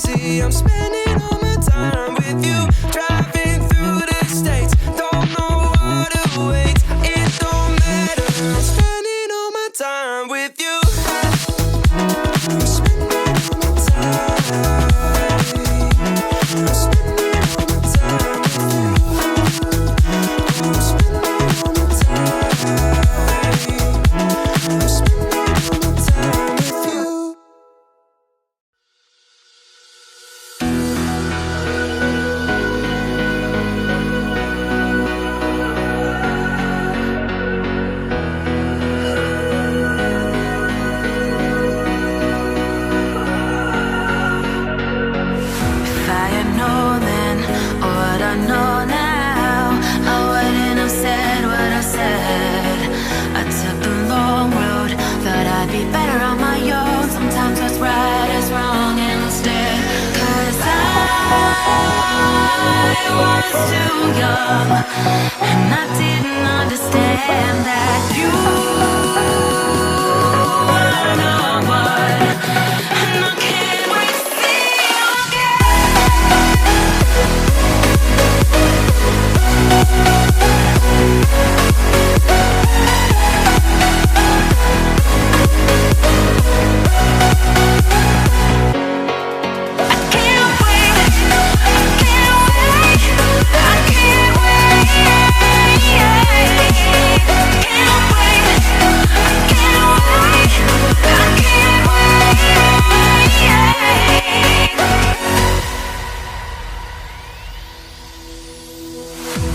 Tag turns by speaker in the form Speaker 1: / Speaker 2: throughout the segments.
Speaker 1: crazy. I'm spending all my time with you, driving through the states. Don't know what awaits. It don't matter. I'm spending all my time with you. I'm spending all my time. I'm spending all my time with you. I'm spending all my time. I'm spending all my time with you.
Speaker 2: If I had known then what I know now, I wouldn't have said what I said. I took the long road, thought I'd be better on my own. Sometimes what's right is wrong instead. 'Cause I was too young, and I didn't understand that you were the one. And I can't wait to see you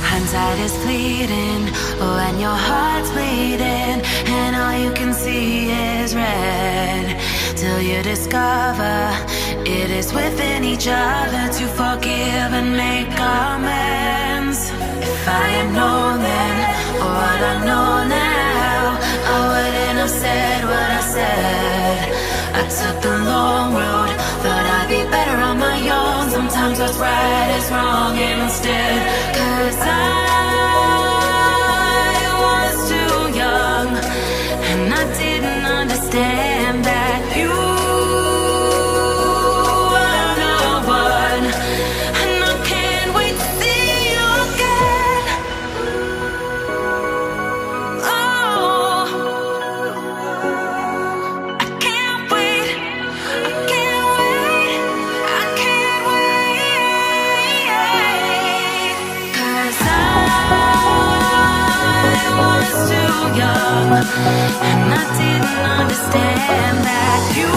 Speaker 2: hindsight is fleeting when your heart's bleeding and all you can see is red. Till you discover it is within each other to forgive and make amends. If I had known then what I know now, I wouldn't have said what I said. I took the long road, thought I'd be better on my own. Sometimes what's right is wrong instead. 'Cause I was too young, and I didn't understand that you were the one. And I can't wait to see you again. Oh, I can't wait, I can't wait, I can't wait. 'Cause I was too young, and I didn't understand that you